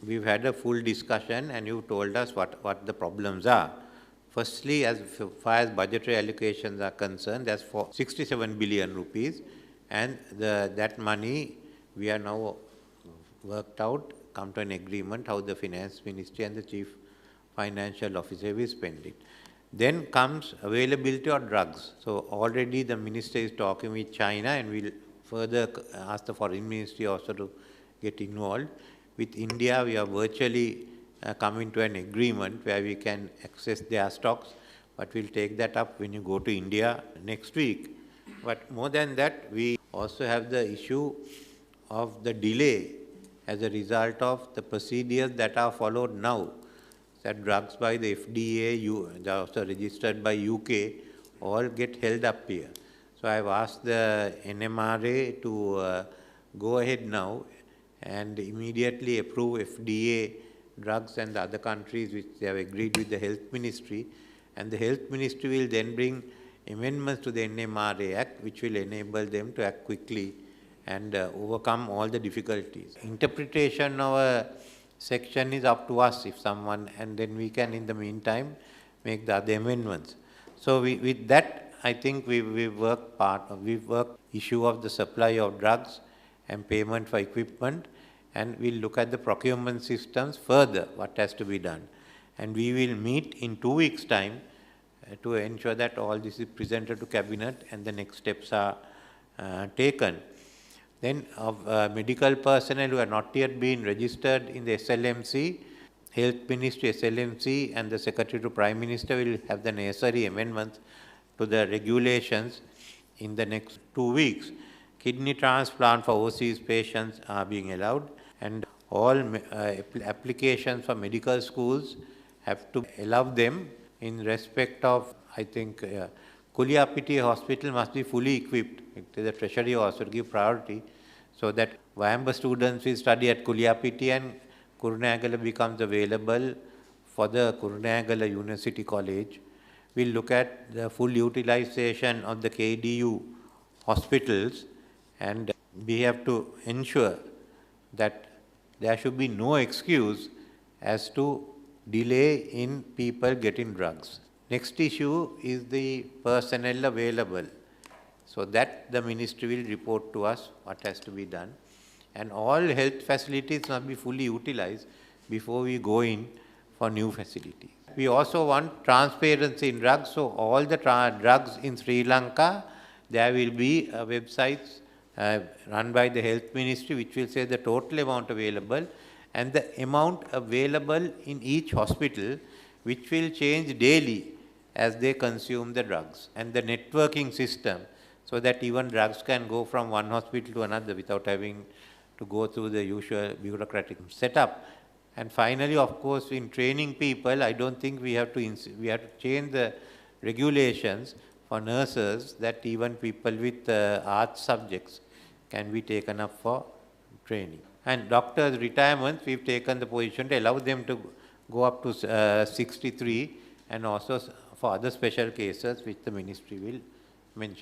we've had a full discussion and you told us what the problems are. Firstly, as far as budgetary allocations are concerned, that's for 67 billion rupees, and that money we are now worked out, come to an agreement how the finance ministry and the chief financial officer will spend it. Then comes availability of drugs. So already the minister is talking with China, and we'll further ask the foreign ministry also to get involved. With India, we are virtually coming to an agreement where we can access their stocks, but we'll take that up when you go to India next week. But more than that, we also have the issue of the delay as a result of the procedures that are followed now. That drugs by the FDA, they are also registered by UK, all get held up here. So I've asked the NMRA to go ahead now and immediately approve FDA drugs and the other countries which they have agreed with the health ministry. And the health ministry will then bring amendments to the NMRA Act, which will enable them to act quickly and overcome all the difficulties. Interpretation of a section is up to us if someone, and then we can in the meantime make the other amendments. So with that, I think we've worked issue of the supply of drugs and payment for equipment, and we'll look at the procurement systems further, what has to be done. And we will meet in 2 weeks' time to ensure that all this is presented to Cabinet and the next steps are taken. Then of medical personnel who are not yet been registered in the SLMC, Health Ministry, SLMC and the Secretary to Prime Minister will have the necessary amendments to the regulations in the next 2 weeks. Kidney transplant for overseas patients are being allowed, and all applications for medical schools have to allow them in respect of, I think, Kuliapiti Hospital must be fully equipped. The Treasury also give priority so that Vayamba students will study at Kuliapiti and Kurunegala becomes available for the Kurunegala University College. We'll look at the full utilization of the KDU hospitals, and we have to ensure that there should be no excuse as to delay in people getting drugs. Next issue is the personnel available. So that the ministry will report to us what has to be done. And all health facilities must be fully utilized before we go in for new facilities. We also want transparency in drugs. So all the drugs in Sri Lanka, there will be websites run by the health ministry which will say the total amount available and the amount available in each hospital, which will change daily as they consume the drugs, and the networking system so that even drugs can go from one hospital to another without having to go through the usual bureaucratic setup. And finally, of course, in training people, I don't think we have to change the regulations for nurses that even people with arts subjects can be taken up for training. And doctors' retirements, we've taken the position to allow them to go up to 63, and also for other special cases which the ministry will mention.